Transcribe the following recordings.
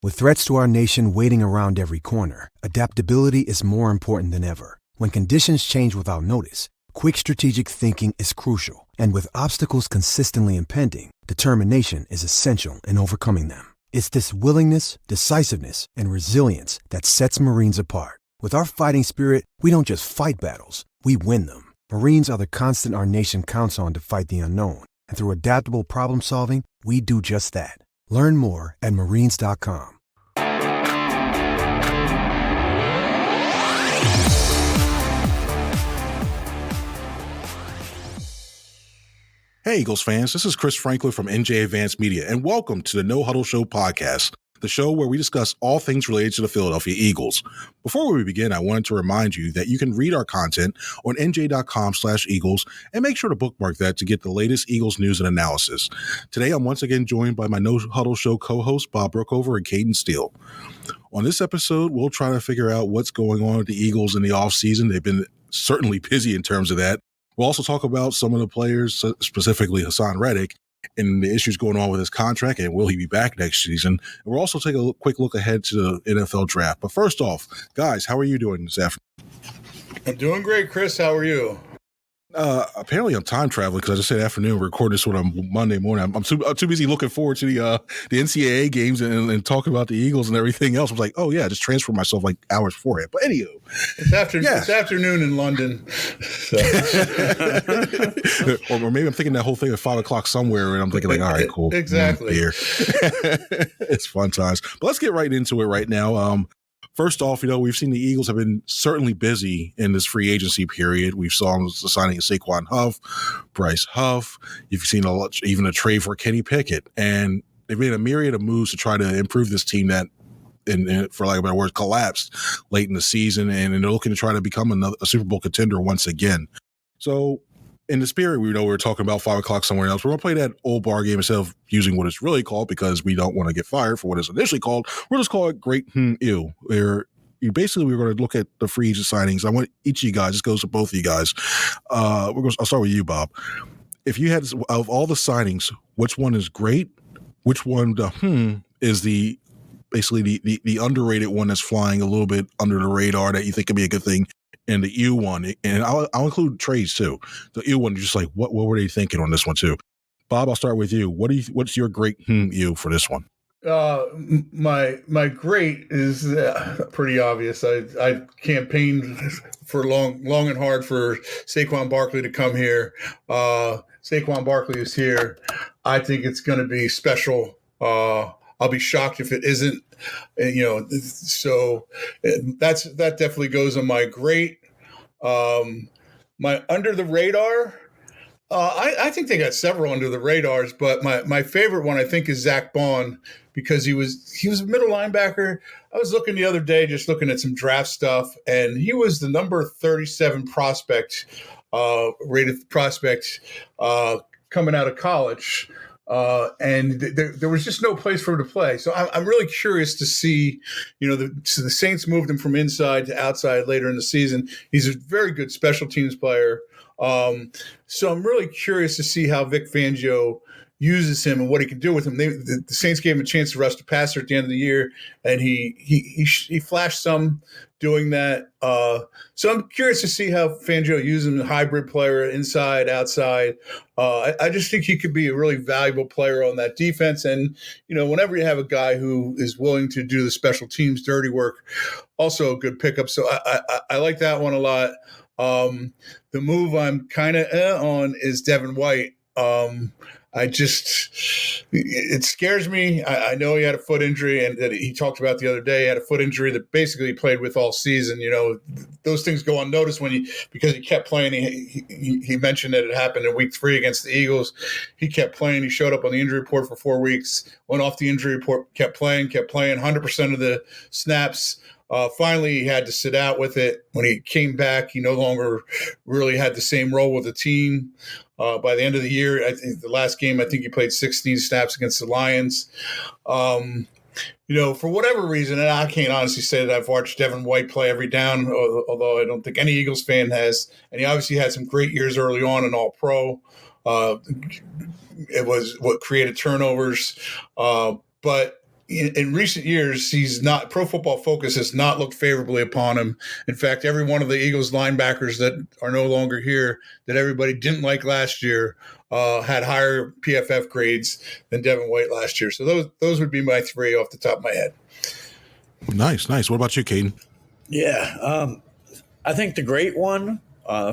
With threats to our nation waiting around every corner, adaptability is more important than ever. When conditions change without notice, quick strategic thinking is crucial. And with obstacles consistently impending, determination is essential in overcoming them. It's this willingness, decisiveness, and resilience that sets Marines apart. With our fighting spirit, we don't just fight battles, we win them. Marines are the constant our nation counts on to fight the unknown. And through adaptable problem solving, we do just that. Learn more at Marines.com. Hey, Eagles fans, this is Chris Franklin from NJ Advanced Media, and welcome to the No-Huddle Show podcast, the show where we discuss all things related to the Philadelphia Eagles. Before we begin, I wanted to remind you that you can read our content on NJ.com/Eagles and make sure to bookmark that to get the latest Eagles news and analysis. Today, I'm once again joined by my No-Huddle Show co-hosts, Bob Brookover and Cayden Steel. On this episode, we'll try to figure out what's going on with the Eagles in the offseason. They've been certainly busy in terms of that. We'll also talk about some of the players, specifically Haason Reddick, and the issues going on with his contract, and will he be back next season? And we'll also take a quick look ahead to the NFL draft. But first off, guys, how are you doing this afternoon? I'm doing great, Chris. How are you? Apparently I'm time traveling because I just said afternoon. We're recording this on Monday morning. I'm too busy looking forward to the NCAA games and talking about the Eagles and everything else. I was like, oh yeah, just transfer myself like hours beforehand. But anywho, it's afternoon in London. So. or maybe I'm thinking that whole thing at 5 o'clock somewhere, and I'm thinking like, all right, cool, exactly. It's fun times. But let's get right into it right now. First off, we've seen the Eagles have been certainly busy in this free agency period. We've saw them signing Saquon Huff, Bryce Huff. You've seen even a trade for Kenny Pickett. And they've made a myriad of moves to try to improve this team that, for lack of a better word, collapsed late in the season. And they're looking to try to become a Super Bowl contender once again. So in the spirit, we were talking about 5 o'clock somewhere else. We're going to play that old bar game instead of using what it's really called because we don't want to get fired for what it's initially called. We'll just call it Great Ew. Where basically we're going to look at the free agent signings. I want each of you guys, this goes to both of you guys. I'll start with you, Bob. If you had, of all the signings, which one is great? Which one is the underrated one that's flying a little bit under the radar that you think could be a good thing? And the U one, and I'll include trades too. The U one, just like what were they thinking on this one too? Bob, I'll start with you. What's your great U for this one? My great is pretty obvious. I campaigned for long and hard for Saquon Barkley to come here. Saquon Barkley is here. I think it's going to be special. I'll be shocked if it isn't. So that definitely goes on my great. My under the radar. I think they got several under the radars, but my favorite one I think is Zach Bond because he was a middle linebacker. I was looking the other day, just looking at some draft stuff, and he was the number 37 prospect, rated prospect coming out of college. And there was just no place for him to play. So I'm really curious to see, the Saints moved him from inside to outside later in the season. He's a very good special teams player. So I'm really curious to see how Vic Fangio uses him and what he can do with him. The Saints gave him a chance to rush the passer at the end of the year, and he flashed some doing that. So I'm curious to see how Fangio uses him, a hybrid player, inside, outside. I just think he could be a really valuable player on that defense. And, whenever you have a guy who is willing to do the special teams dirty work, also a good pickup. So I like that one a lot. The move I'm kind of on is Devin White. It scares me. I know he had a foot injury, and that he talked about the other day, he had a foot injury that basically he played with all season. Those things go unnoticed because he kept playing. He mentioned that it happened in week 3 against the Eagles. He kept playing. He showed up on the injury report for 4 weeks, went off the injury report, kept playing 100% of the snaps. Finally, he had to sit out with it. When he came back, he no longer really had the same role with the team. By the end of the year, I think the last game, I think he played 16 snaps against the Lions. For whatever reason, and I can't honestly say that I've watched Devin White play every down, although I don't think any Eagles fan has. And he obviously had some great years early on in All-Pro. It was what created turnovers. But in recent years, he's not. Pro Football Focus has not looked favorably upon him. In fact, every one of the Eagles linebackers that are no longer here, that everybody didn't like last year, had higher PFF grades than Devin White last year. So those would be my three off the top of my head. Nice. What about you, Cayden? Yeah, I think the great one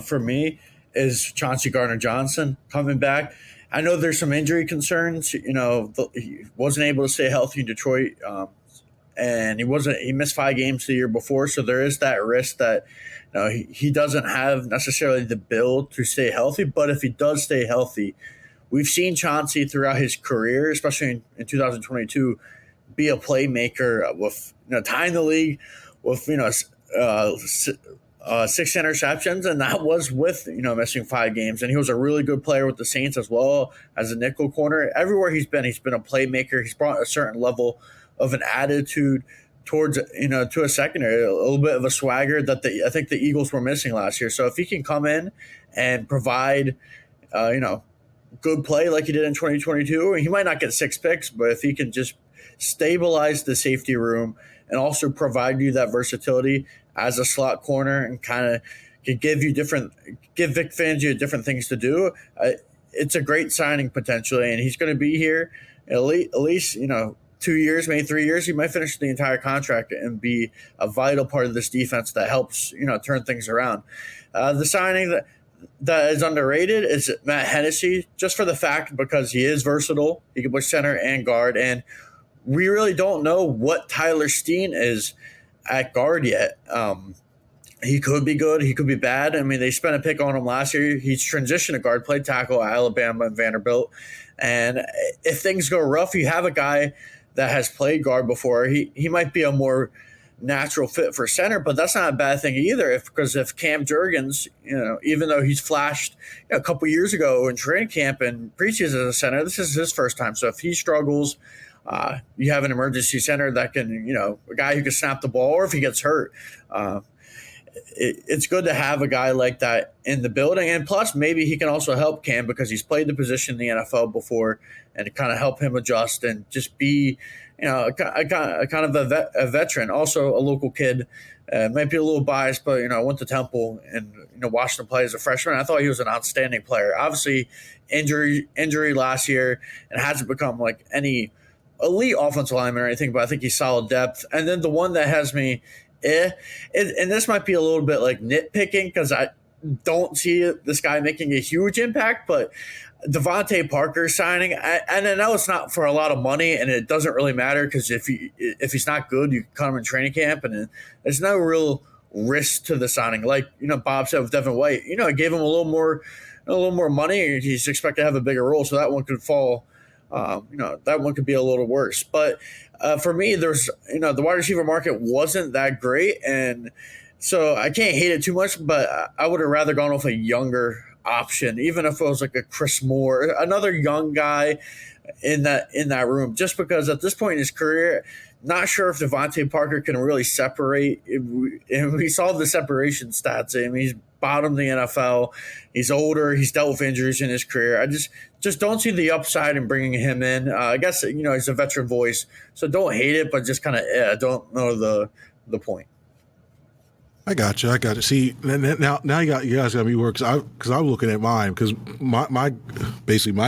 for me is Chauncey Gardner-Johnson coming back. I know there's some injury concerns. He wasn't able to stay healthy in Detroit, and he missed 5 games the year before. So there is that risk that he doesn't have necessarily the build to stay healthy. But if he does stay healthy, we've seen Chauncey throughout his career, especially in 2022, be a playmaker with tying the league with 6 interceptions, and that was with missing 5 games. And he was a really good player with the Saints as well as a nickel corner. Everywhere he's been a playmaker. He's brought a certain level of an attitude towards to a secondary, a little bit of a swagger that I think the Eagles were missing last year. So if he can come in and provide good play like he did in 2022, he might not get 6 picks, but if he can just stabilize the safety room and also provide you that versatility as a slot corner and kind of give Vic Fangio different things to do, it's a great signing potentially, and he's going to be here at least 2 years, maybe 3 years. He might finish the entire contract and be a vital part of this defense that helps turn things around. The signing that is underrated is Matt Hennessy, just for the fact because he is versatile. He can play center and guard, and we really don't know what Tyler Steen is at guard yet. He could be good. He could be bad. I mean, they spent a pick on him last year. He's transitioned to guard, played tackle at Alabama and Vanderbilt. And if things go rough, you have a guy that has played guard before. He might be a more natural fit for center, but that's not a bad thing either. Because if Cam Jurgens, even though he's flashed a couple years ago in training camp and preaches as a center, this is his first time. So if he struggles, you have an emergency center that can, a guy who can snap the ball, or if he gets hurt. It's good to have a guy like that in the building. And plus, maybe he can also help Cam because he's played the position in the NFL before, and to kind of help him adjust and just be, a kind of a veteran. Also a local kid. Might be a little biased, but, went to Temple and, watched him play as a freshman. I thought he was an outstanding player. Obviously, injury last year, and hasn't become like any elite offensive lineman or anything, but I think he's solid depth. And then the one that has me, and this might be a little bit like nitpicking because I don't see this guy making a huge impact, but Devontae Parker signing, and I know it's not for a lot of money, and it doesn't really matter because if he's not good, you can cut him in training camp, and there's no real risk to the signing. Like Bob said with Devin White, it gave him a little more money. He's expected to have a bigger role, so that one could fall. That one could be a little worse. But for me, there's the wide receiver market wasn't that great, and so I can't hate it too much. But I would have rather gone with a younger option, even if it was like a Chris Moore, another young guy in that room. Just because at this point in his career, not sure if Devontae Parker can really separate. And we saw the separation stats. I mean, he's bottomed the NFL. He's older. He's dealt with injuries in his career. I just don't see the upside in bringing him in. I guess he's a veteran voice, so don't hate it, but just kind of don't know the point. I got you. See, now you guys got me work because I'm looking at mine because my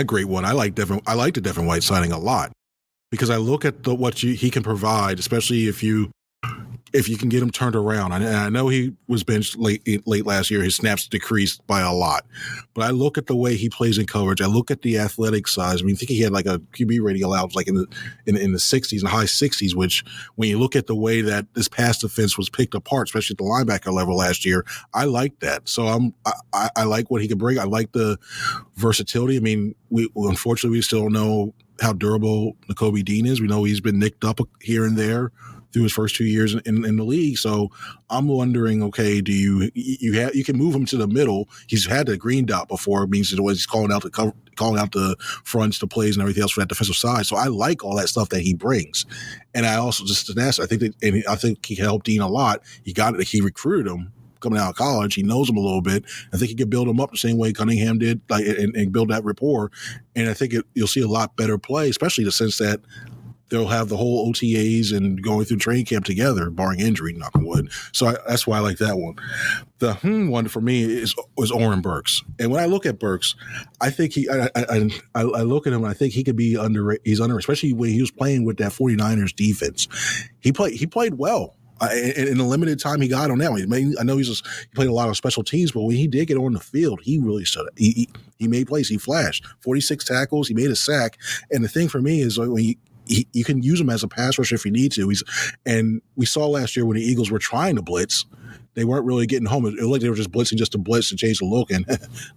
great one. I like the Devin White signing a lot because I look at what he can provide, especially if you can get him turned around. And I know he was benched late last year. His snaps decreased by a lot. But I look at the way he plays in coverage. I look at the athletic size. I mean, I think he had like a QB rating allowed like in the 60s and high 60s, which when you look at the way that this pass defense was picked apart, especially at the linebacker level last year, I like that. So I like what he can bring. I like the versatility. I mean, unfortunately, we still don't know how durable Nakobe Dean is. We know he's been nicked up here and there through his first 2 years in the league. So I'm wondering, okay, do you can move him to the middle. He's had the green dot before. It means he's calling out the fronts, the plays, and everything else for that defensive side. So I like all that stuff that he brings. And I also I think he helped Dean a lot. He recruited him coming out of college. He knows him a little bit. I think he could build him up the same way Cunningham did, and build that rapport. And I think you'll see a lot better play, especially in the sense that they'll have the whole OTAs and going through training camp together, barring injury, knock on wood. So that's why I like that one. The one for me was Oren Burks. And when I look at Burks, I think I look at him and I think he could be he's under, especially when he was playing with that 49ers defense. He played well. In the limited time he got on that one. I know he played a lot of special teams, but when he did get on the field, he really stood up. He made plays. He flashed. 46 tackles. He made a sack. And the thing for me is when you can use him as a pass rusher if you need to. And we saw last year when the Eagles were trying to blitz, they weren't really getting home. It looked like they were just blitzing just to blitz and change the look, and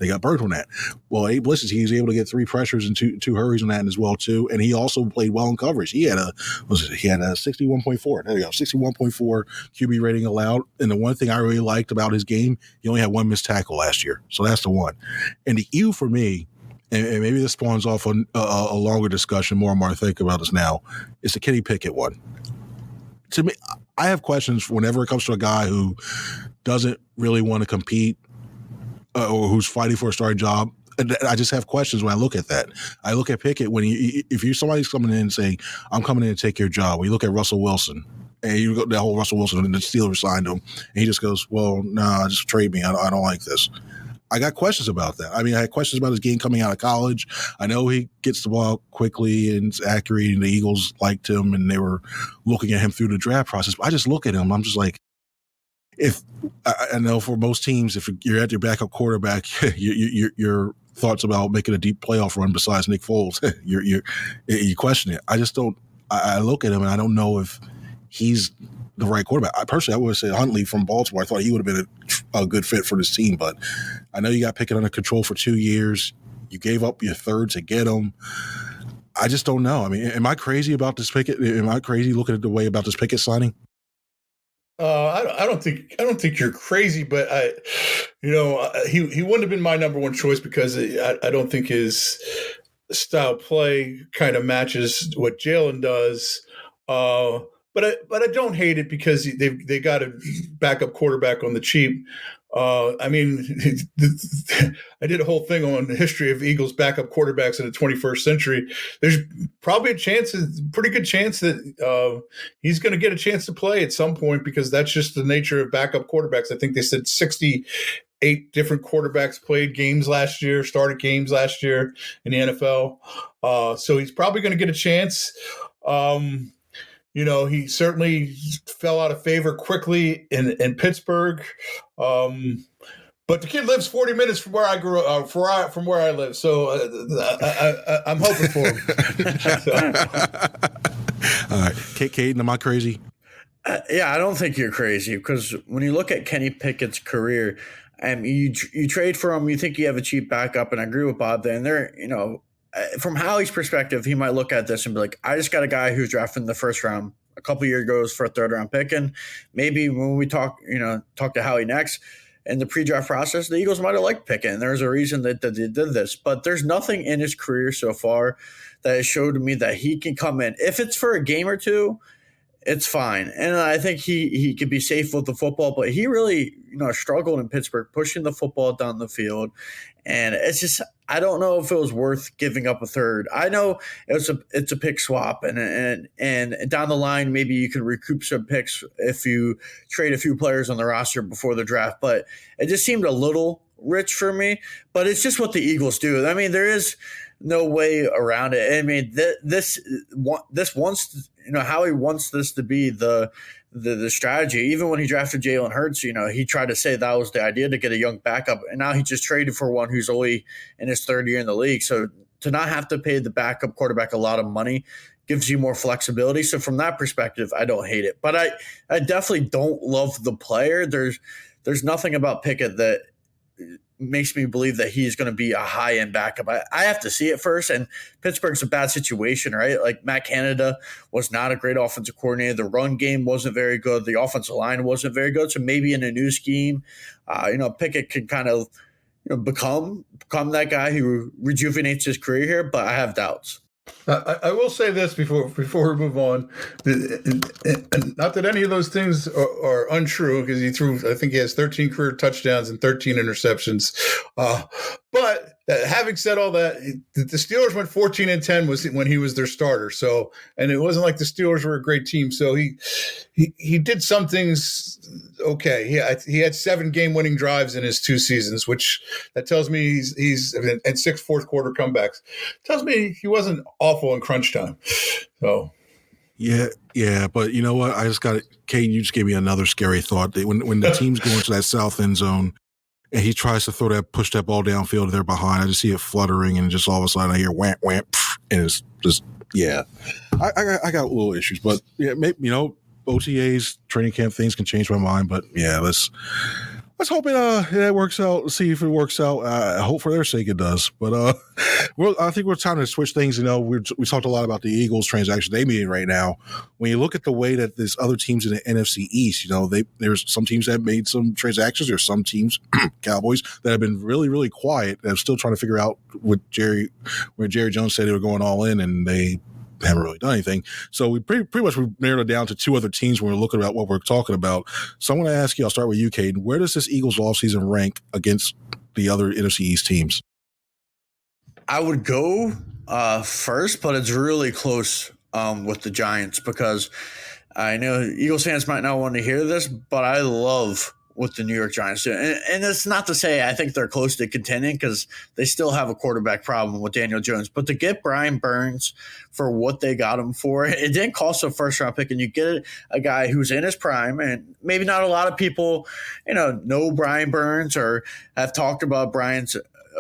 they got burnt on that. Well, 8 blitzes, he was able to get 3 pressures and two hurries on that as well too. And he also played well in coverage. He had a 61.4. There you go, 61.4 QB rating allowed. And the one thing I really liked about his game, he only had 1 missed tackle last year, so that's the one. And the U for me, and maybe this spawns off on a longer discussion, more and more I think about this now, is the Kenny Pickett one. To me, I have questions whenever it comes to a guy who doesn't really want to compete or who's fighting for a starting job. I just have questions when I look at that. I look at Pickett if you're somebody's coming in and saying, I'm coming in to take your job. We look at Russell Wilson. And you go that whole Russell Wilson and the Steelers signed him. And he just goes, well, nah, just trade me. I don't like this. I got questions about that. I mean, I had questions about his game coming out of college. I know he gets the ball quickly and it's accurate, and the Eagles liked him and they were looking at him through the draft process. But I just look at him. I'm just like, I know for most teams, if you're at your backup quarterback, your thoughts about making a deep playoff run besides Nick Foles, you question it. I just don't. I look at him and I don't know if he's the right quarterback. I would say Huntley from Baltimore. I thought he would have been a good fit for this team, but I know you got Pickett under control for 2 years. You gave up your third to get him. I just don't know. I mean, am I crazy about this Pickett? Am I crazy looking at the way about this Pickett signing? I don't think you're crazy, but he wouldn't have been my number one choice because I don't think his style play kind of matches what Jalen does. But I don't hate it because they got a backup quarterback on the cheap. I mean, I did a whole thing on the history of Eagles backup quarterbacks in the 21st century. There's probably pretty good chance that he's going to get a chance to play at some point because that's just the nature of backup quarterbacks. I think they said 68 different quarterbacks played games last year, started games last year in the NFL. So he's probably going to get a chance. He certainly fell out of favor quickly in Pittsburgh. But the kid lives 40 minutes from where I grew up, from where I live. So I'm hoping for him. All right. Cayden, am I crazy? Yeah, I don't think you're crazy because when you look at Kenny Pickett's career, you trade for him, you think you have a cheap backup, and I agree with Bob there. And they're, from Howie's perspective, he might look at this and be like, I just got a guy who's drafted in the first round a couple years ago for a 3rd round pick. And maybe when we talk to Howie next in the pre-draft process, the Eagles might have liked Pickett. And there's a reason that they did this. But there's nothing in his career so far that has showed me that he can come in. If it's for a game or two, it's fine. And I think he could be safe with the football, but he really, struggled in Pittsburgh, pushing the football down the field. And it's just, I don't know if it was worth giving up a third. I know it's a pick swap and down the line, maybe you can recoup some picks if you trade a few players on the roster before the draft, but it just seemed a little rich for me, but it's just what the Eagles do. I mean, there is no way around it. I mean, this wants, Howie wants this to be the strategy. Even when he drafted Jalen Hurts, he tried to say that was the idea to get a young backup, and now he just traded for one who's only in his 3rd year in the league. So to not have to pay the backup quarterback a lot of money gives you more flexibility. So from that perspective, I don't hate it, but I definitely don't love the player. There's nothing about Pickett that makes me believe that he's going to be a high-end backup. I have to see it first, and Pittsburgh's a bad situation, right? Like Matt Canada was not a great offensive coordinator. The run game wasn't very good. The offensive line wasn't very good. So maybe in a new scheme, Pickett can kind of become that guy who rejuvenates his career here, but I have doubts. I will say this before we move on. Not that any of those things are untrue, because I think he has 13 career touchdowns and 13 interceptions. But having said all that, the Steelers went 14-10 was when he was their starter. So, and it wasn't like the Steelers were a great team. So he did some things okay. He had 7 game-winning drives in his 2 seasons, which that tells me he's and 6 fourth-quarter comebacks. Tells me he wasn't awful in crunch time. So. Yeah, but you know what? I just got it. Cayden, you just gave me another scary thought. When the team's going to that south end zone, and he tries to push that ball downfield, they're behind. I just see it fluttering, and just all of a sudden I hear wham, wham, and it's just, yeah. I got little issues, but yeah, maybe, OTAs, training camp things can change my mind, but yeah, let's hope it works out. Let's see if it works out. I hope for their sake it does. But I think we're time to switch things. We talked a lot about the Eagles transaction they made right now. When you look at the way that there's other teams in the NFC East, there's some teams that have made some transactions. There's some teams, Cowboys, that have been really, really quiet. That are still trying to figure out where Jerry Jones said they were going all in, and they haven't really done anything. So we pretty much we narrowed it down to 2 other teams when we're looking at what we're talking about. So I'm going to ask you, I'll start with you, Cayden. Where does this Eagles offseason rank against the other NFC East teams? I would go first, but it's really close with the Giants, because I know Eagles fans might not want to hear this, but I love what the New York Giants do. And it's not to say I think they're close to contending, because they still have a quarterback problem with Daniel Jones. But to get Brian Burns for what they got him for, it didn't cost a first-round pick, and you get a guy who's in his prime, and maybe not a lot of people know Brian Burns or have talked about Brian's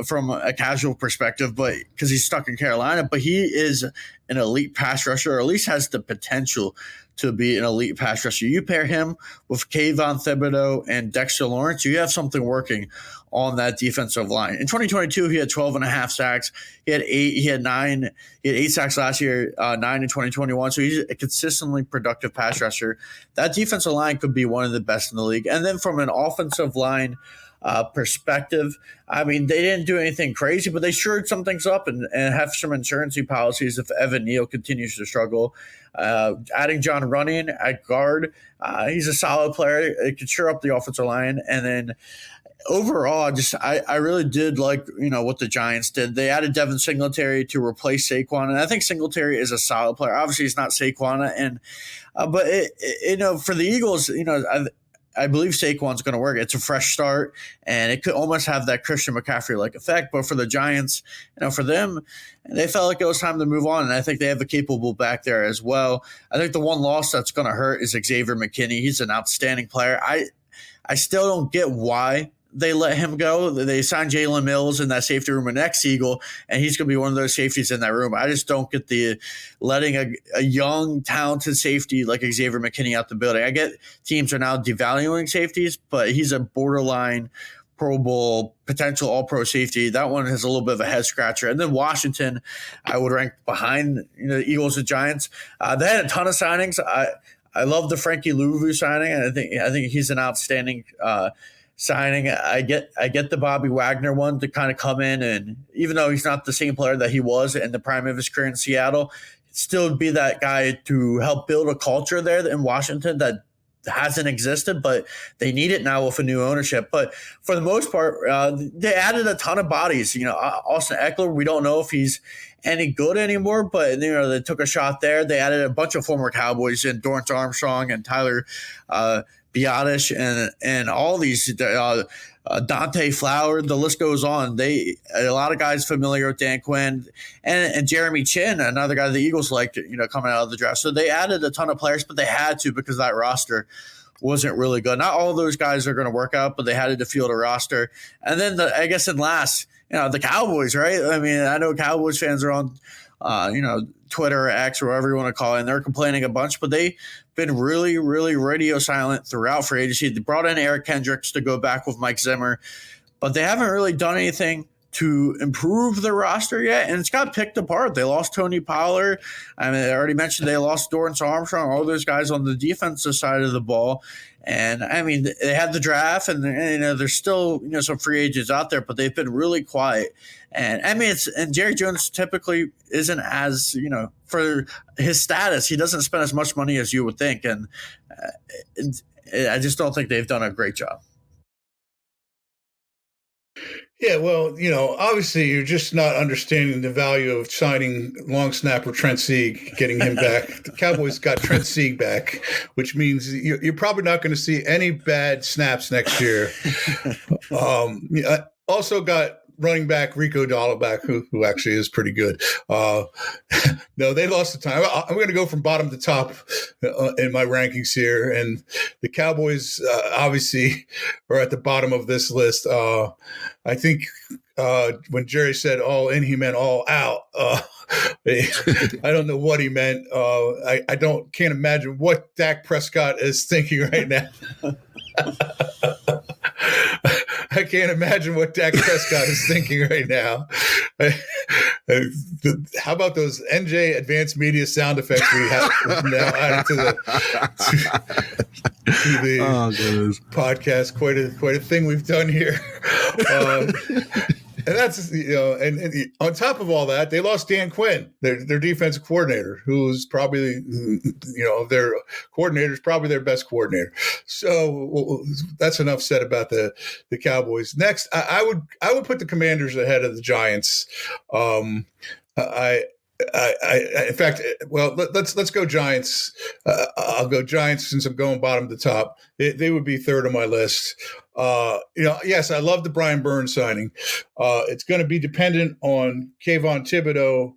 from a casual perspective, but because he's stuck in Carolina, but he is an elite pass rusher, or at least has the potential to be an elite pass rusher. You pair him with Kayvon Thibodeau and Dexter Lawrence, you have something working on that defensive line. In 2022, he had 12.5 sacks. He had 8 sacks last year, 9 in 2021. So he's a consistently productive pass rusher. That defensive line could be one of the best in the league. And then from an offensive line perspective, I mean, they didn't do anything crazy, but they shored some things up and have some insurance policies if Evan Neal continues to struggle. Adding John Runyon at guard, he's a solid player. It could shore up the offensive line. And then overall, I really did like what the Giants did. They added Devin Singletary to replace Saquon, and I think Singletary is a solid player. Obviously, he's not Saquon, and but for the Eagles, I believe Saquon's going to work. It's a fresh start, and it could almost have that Christian McCaffrey-like effect. But for the Giants, for them, they felt like it was time to move on, and I think they have a capable back there as well. I think the one loss that's going to hurt is Xavier McKinney. He's an outstanding player. I still don't get why they let him go. They signed Jalen Mills in that safety room in ex-Eagle, and he's going to be one of those safeties in that room. I just don't get the letting a young, talented safety like Xavier McKinney out the building. I get teams are now devaluing safeties, but he's a borderline Pro Bowl, potential all-pro safety. That one has a little bit of a head-scratcher. And then Washington, I would rank behind the Eagles and Giants. They had a ton of signings. I love the Frankie Louvu signing, and I think he's an outstanding signing. I get the Bobby Wagner one to kind of come in, and even though he's not the same player that he was in the prime of his career in Seattle, still be that guy to help build a culture there in Washington that hasn't existed, but they need it now with a new ownership. But for the most part, they added a ton of bodies. Austin Eckler, we don't know if he's any good anymore, but they took a shot there. They added a bunch of former Cowboys in Dorrance Armstrong and Tyler Biadasz and all these Dante Flower, the list goes on. A lot of guys familiar with Dan Quinn and Jeremy Chin, another guy the Eagles liked, coming out of the draft. So they added a ton of players, but they had to because that roster wasn't really good. Not all of those guys are going to work out, but they had to field a roster. And then I guess in last, the Cowboys, right? I mean, I know Cowboys fans are on, Twitter or X or whatever you want to call it, and they're complaining a bunch, but they've been really, really radio silent throughout free agency. They brought in Eric Kendricks to go back with Mike Zimmer, but they haven't really done anything to improve the roster yet, and it's got picked apart. They lost Tony Pollard. I mean, I already mentioned they lost Dorrance Armstrong, all those guys on the defensive side of the ball. And I mean, they had the draft, and there's still some free agents out there, but they've been really quiet. And I mean, and Jerry Jones typically isn't as for his status, he doesn't spend as much money as you would think, and I just don't think they've done a great job. Yeah, well, obviously you're just not understanding the value of signing long snapper Trent Sieg, getting him back. The Cowboys got Trent Sieg back, which means you're probably not going to see any bad snaps next year. I also got running back Rico Dahlback, who actually is pretty good. No, they lost the time. I'm going to go from bottom to top in my rankings here, and the Cowboys obviously are at the bottom of this list. I think when Jerry said all in, he meant all out. I don't know what he meant. I can't imagine what Dak Prescott is thinking right now. I can't imagine what Dak Prescott is thinking right now. How about those NJ advanced media sound effects we have now added to the podcast? Quite a thing we've done here. And that's, and on top of all that, they lost Dan Quinn, their defensive coordinator, who's probably, their coordinator's probably their best coordinator. So that's enough said about the Cowboys. Next, I would put the Commanders ahead of the Giants. In fact, well, let's go Giants. I'll go Giants since I'm going bottom to top. They would be third on my list. Yes, I love the Brian Burns signing. It's going to be dependent on Kayvon Thibodeau.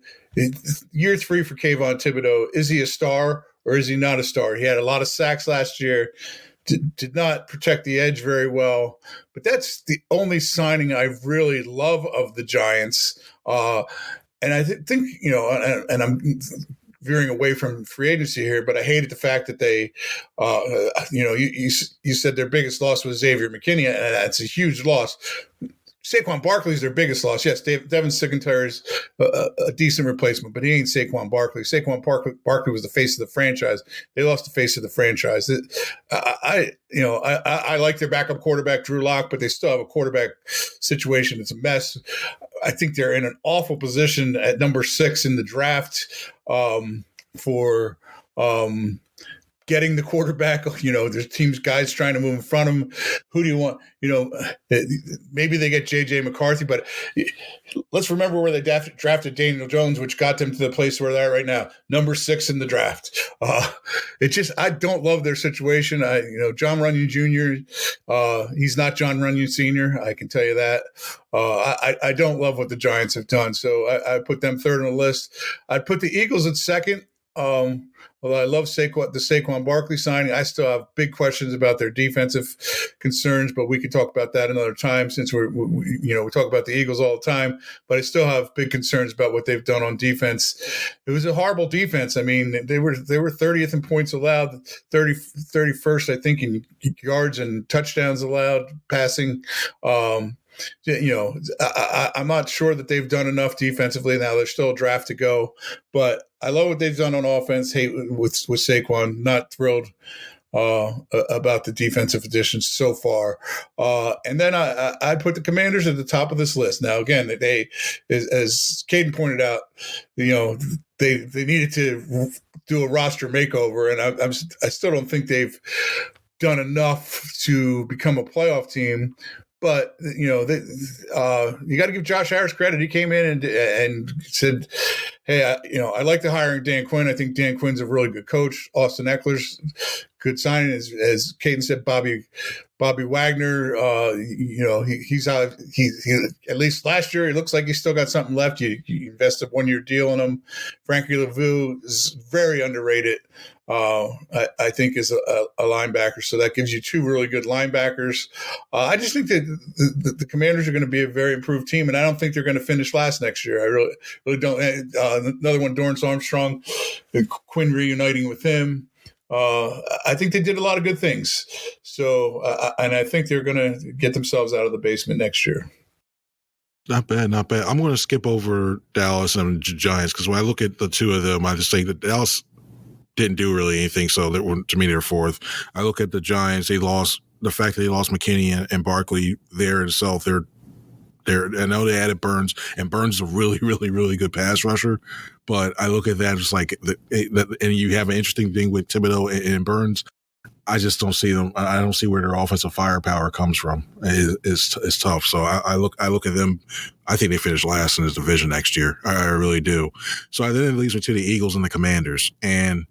Year 3 for Kayvon Thibodeau. Is he a star or is he not a star? He had a lot of sacks last year. Did not protect the edge very well. But that's the only signing I really love of the Giants. And I think, and I'm veering away from free agency here, but I hated the fact that they, you said their biggest loss was Xavier McKinney, and that's a huge loss. Saquon Barkley is their biggest loss. Yes, Devin Singletary is a decent replacement, but he ain't Saquon Barkley. Saquon Barkley was the face of the franchise. They lost the face of the franchise. I like their backup quarterback, Drew Lock, but they still have a quarterback situation. It's a mess. I think they're in an awful position at number 6 in the draft for getting the quarterback. There's teams, guys trying to move in front of them. Who do you want? Maybe they get J.J. McCarthy, but let's remember where they drafted Daniel Jones, which got them to the place where they're at right now, number 6 in the draft. I don't love their situation. John Runyon Jr., he's not John Runyon Sr., I can tell you that. I don't love what the Giants have done, so I put them third on the list. I'd put the Eagles at second. Although I love the Saquon Barkley signing, I still have big questions about their defensive concerns, but we could talk about that another time since we talk about the Eagles all the time, but I still have big concerns about what they've done on defense. It was a horrible defense. I mean, they were 30th in points allowed, 31st, I think, in yards and touchdowns allowed passing. I'm not sure that they've done enough defensively. Now there's still a draft to go, but I love what they've done on offense. Hey, with Saquon, not thrilled about the defensive additions so far. And then I put the Commanders at the top of this list. Now, again, they, as Cayden pointed out, they needed to do a roster makeover, and I still don't think they've done enough to become a playoff team. But, you got to give Josh Harris credit. He came in and said, hey, I like the hiring Dan Quinn. I think Dan Quinn's a really good coach. Austin Eckler's good signing. As Cayden said, Bobby Wagner, he's at least last year, he looks like he's still got something left. You invest a 1-year deal in him. Frankie Lavu is very underrated. I think is a linebacker. So that gives you 2 really good linebackers. I just think that the Commanders are going to be a very improved team, and I don't think they're going to finish last next year. I really don't. Another one, Dorrance Armstrong, Quinn reuniting with him. I think they did a lot of good things. So, and I think they're going to get themselves out of the basement next year. Not bad. I'm going to skip over Dallas and Giants because when I look at the 2 of them, I just think that Dallas didn't do really anything, so to me they're 4th. I look at the Giants; the fact that they lost McKinney and Barkley there itself. I know they added Burns, and Burns is a really, really, really good pass rusher. But I look at that as like, and you have an interesting thing with Thibodeau and Burns. I just don't see them. I don't see where their offensive firepower comes from. It's tough. So I look at them. I think they finish last in this division next year. I really do. So then it leads me to the Eagles and the Commanders. And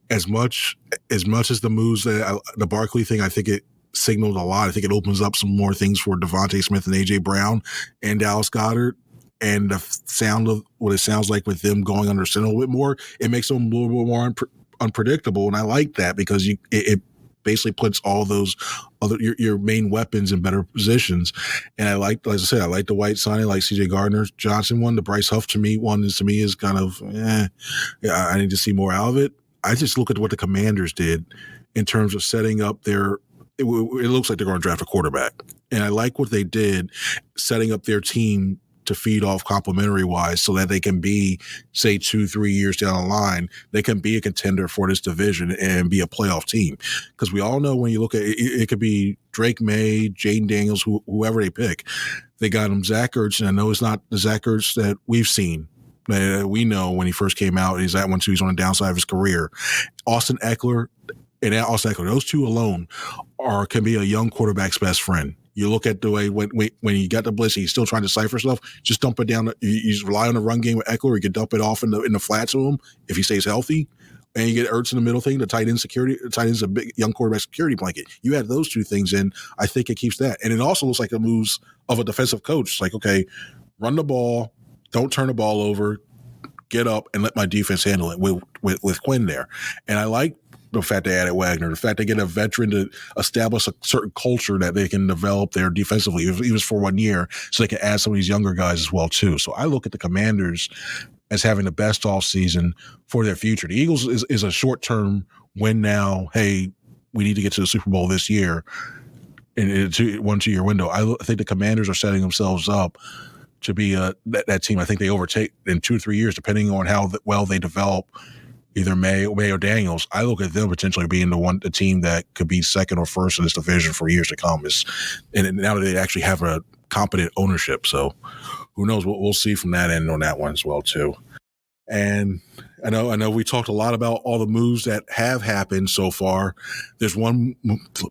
as much as the moves that the Barkley thing, I think it signaled a lot. I think it opens up some more things for Devontae Smith and AJ Brown and Dallas Goedert. And the sound of what it sounds like with them going under center a little bit more, it makes them a little bit more unpredictable. And I like that because it basically puts all those other your main weapons in better positions. And I like I said, I like the White signing, like CJ Gardner Johnson one. The Bryce Huff to me is kind of I need to see more out of it. I just look at what the Commanders did in terms of setting up their. It looks like they're going to draft a quarterback, and I like what they did setting up their team to feed off complimentary wise so that they can be, say, 2-3 years down the line, they can be a contender for this division and be a playoff team. Because we all know when you look at it, it could be Drake May, Jaden Daniels, whoever they pick. They got him Zach Ertz, and I know it's not the Zach Ertz that we've seen. We know when he first came out, he's at one, too. He's on the downside of his career. Austin Eckler, those two alone can be a young quarterback's best friend. You look at the way when you got the blitz, he's still trying to cipher stuff. Just dump it down. You just rely on the run game with Eckler. You can dump it off in the flat to him if he stays healthy. And you get Ertz in the middle thing. The tight end's a big young quarterback security blanket. You add those two things in, I think it keeps that. And it also looks like the moves of a defensive coach. It's like, okay, run the ball, don't turn the ball over, get up, and let my defense handle it with Quinn there. And I like the fact they added Wagner, the fact they get a veteran to establish a certain culture that they can develop there defensively, even for 1 year, so they can add some of these younger guys as well, too. So I look at the Commanders as having the best offseason for their future. The Eagles is a short-term win now. Hey, we need to get to the Super Bowl this year in a 1-2 year window. I think the Commanders are setting themselves up to be that team. I think they overtake in 2 or 3 years, depending on how well they develop either May or Daniels. I look at them potentially being the team that could be second or first in this division for years to come. And now that they actually have a competent ownership, so who knows? We'll see from that end on that one as well too. And I know we talked a lot about all the moves that have happened so far. There's one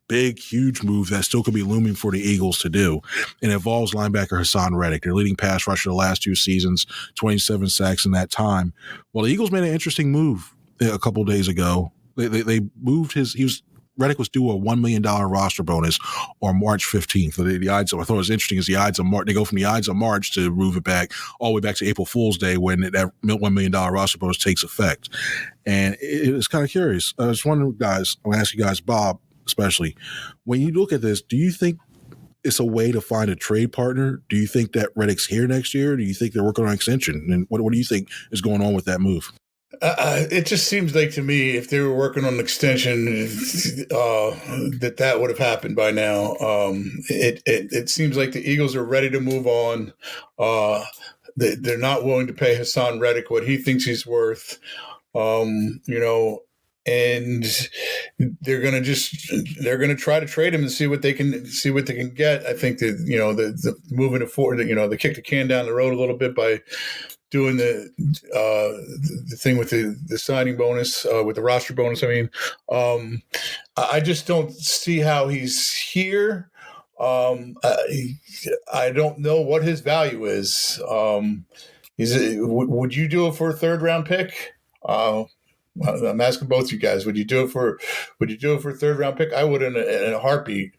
big, huge move that still could be looming for the Eagles to do, and it involves linebacker Haason Reddick, their leading pass rusher the last 2 seasons, 27 sacks in that time. Well, the Eagles made an interesting move a couple of days ago. They moved Reddick was due a $1 million roster bonus on March 15th. The Ides of, I thought it was interesting is the Ides of March. They go from the Ides of March to move it back all the way back to April Fool's Day when that $1 million roster bonus takes effect. And it's kind of curious. I was wondering, guys, I'm going to ask you guys, Bob especially, when you look at this, do you think it's a way to find a trade partner? Do you think that Reddick's here next year? Do you think they're working on an extension? And what do you think is going on with that move? It just seems like to me, if they were working on an extension, that would have happened by now. It seems like the Eagles are ready to move on. They're not willing to pay Haason Reddick what he thinks he's worth. And they're going to try to trade him and see what they can get. I think that the moving it forward, they kick the can down the road a little bit by doing the thing with the signing bonus, with the roster bonus. I mean, I just don't see how he's here. I don't know what his value is. Would you do it for a 3rd round pick? I'm asking both you guys. Would you do it for a 3rd round pick? I would in a heartbeat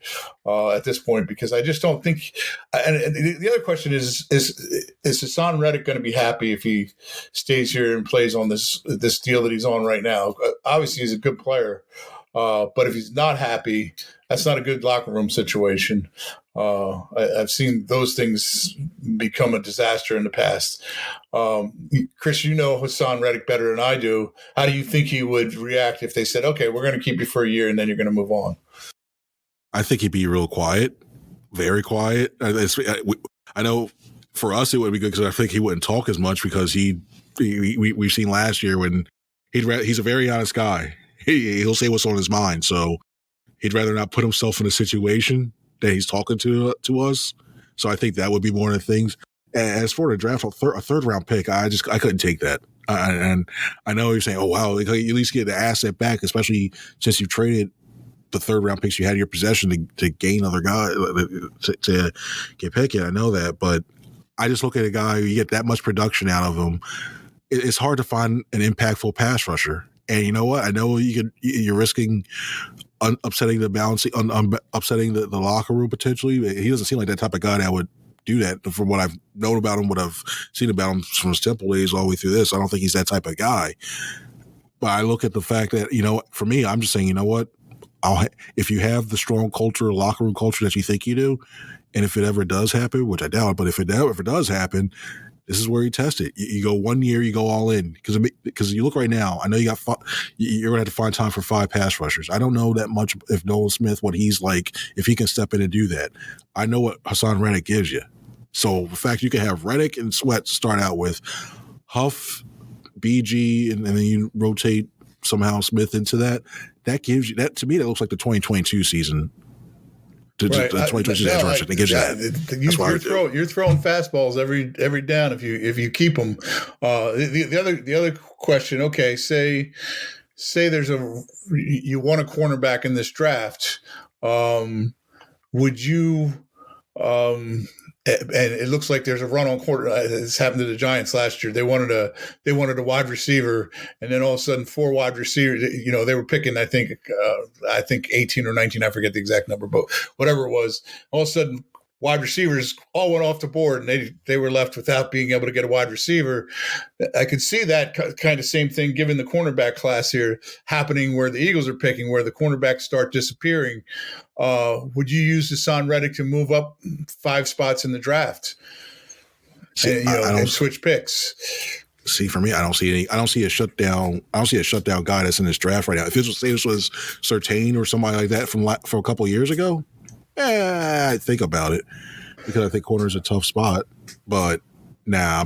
at this point, because I just don't think. And the other question is Haason Reddick going to be happy if he stays here and plays on this deal that he's on right now? Obviously, he's a good player, but if he's not happy, that's not a good locker room situation. I've seen those things become a disaster in the past. Chris, you know Haason Reddick better than I do. How do you think he would react if they said, okay, we're going to keep you for a year and then you're going to move on? I think he'd be real quiet, very quiet. I know for us it would be good because I think he wouldn't talk as much because we've seen last year when he's a very honest guy. He'll say what's on his mind. So he'd rather not put himself in a situation that he's talking to us. So I think that would be one of the things. And as for the draft, a 3rd round pick, I couldn't take that. And I know you're saying, oh, wow, you at least get the asset back, especially since you traded the third round picks you had in your possession to gain other guys to get Pickett. I know that, but I just look at a guy who you get that much production out of him. It's hard to find an impactful pass rusher. And you know what? I know you're risking upsetting the balance, upsetting the locker room potentially. He doesn't seem like that type of guy that would do that. From what I've known about him, what I've seen about him from his Temple days all the way through this, I don't think he's that type of guy. But I look at the fact that, for me, I'm just saying, you know what? If you have the strong culture, locker room culture that you think you do, and if it ever does happen, which I doubt, but if it does happen, this is where you test it. You go 1 year, you go all in. Because you look right now, I know you're going to have to find time for 5 pass rushers. I don't know that much if Nolan Smith, what he's like, if he can step in and do that. I know what Haason Reddick gives you. So the fact you can have Reddick and Sweat to start out with, Huff, BG, and then you rotate somehow Smith into that gives you that. To me, that looks like the 2022 season. Right. The 2022 season rush. It gives you that. You're throwing fastballs every down if you keep them. The other question. Okay, say there's you want a cornerback in this draft. Would you? And it looks like there's a run on quarter. This happened to the Giants last year. They wanted a wide receiver, and then all of a sudden 4 wide receivers. They were picking. I think 18 or 19. I forget the exact number, but whatever it was. All of a sudden, wide receivers all went off the board, and they were left without being able to get a wide receiver. I could see that kind of same thing, given the cornerback class here, happening where the Eagles are picking, where the cornerbacks start disappearing. Would you use Haason Reddick to move up 5 spots in the draft, and switch picks? See, for me, I don't see a shutdown guy that's in this draft right now. If this was Surtain or somebody like that from a couple of years ago, I'd think about it, because I think corner is a tough spot. But I'm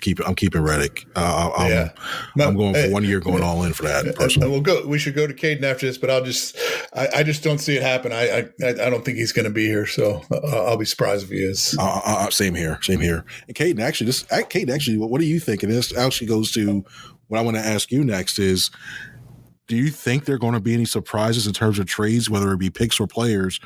keeping Reddick. I'm going for 1 year, going all in for that. Personally, we should go to Cayden after this, but I just don't see it happen. I don't think he's going to be here, so I'll be surprised if he is. Same here. And Cayden, actually, what do you think? And this actually goes to what I want to ask you next is, do you think there are going to be any surprises in terms of trades, whether it be picks or players,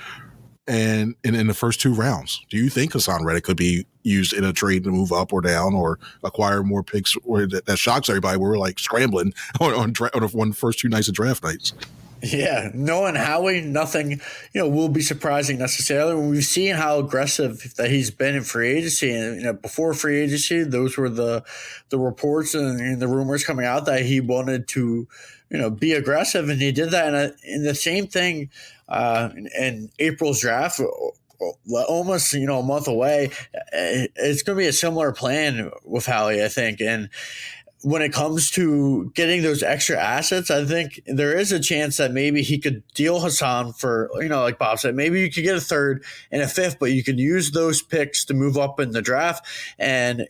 and in the first 2 rounds? Do you think Haason Reddick could be used in a trade to move up or down, or acquire more picks, or that shocks everybody? We're like scrambling on first 2 nights of draft nights. Yeah, knowing Howie, nothing, will be surprising necessarily. When we've seen how aggressive that he's been in free agency, and before free agency, those were the reports and the rumors coming out that he wanted to, be aggressive, and he did that. And the same thing in April's draft, almost a month away. It's going to be a similar plan with Howie, I think, and when it comes to getting those extra assets, I think there is a chance that maybe he could deal Haason for, like Bob said, maybe you could get a 3rd and a 5th, but you can use those picks to move up in the draft. And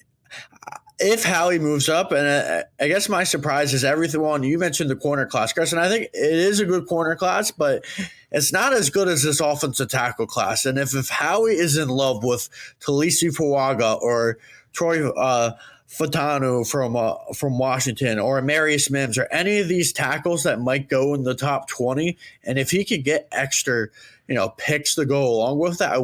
if Howie moves up, and I guess my surprise is everything. Well, you mentioned the corner class, Chris, and I think it is a good corner class, but it's not as good as this offensive tackle class. And if Howie is in love with Talisi Fuaga or Troy Fatanu from Washington, or Marius Mims, or any of these tackles that might go in the top 20, and if he could get extra, picks to go along with that,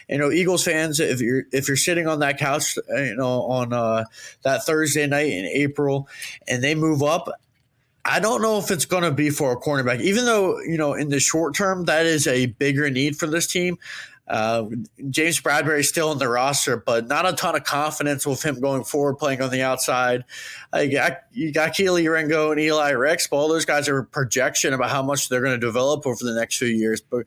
Eagles fans, if you're sitting on that couch, on that Thursday night in April, and they move up, I don't know if it's going to be for a cornerback, even though, in the short term, that is a bigger need for this team. James Bradbury's still in the roster, but not a ton of confidence with him going forward, playing on the outside. You got Keely Ringo and Eli Ricks, but all those guys are a projection about how much they're going to develop over the next few years. But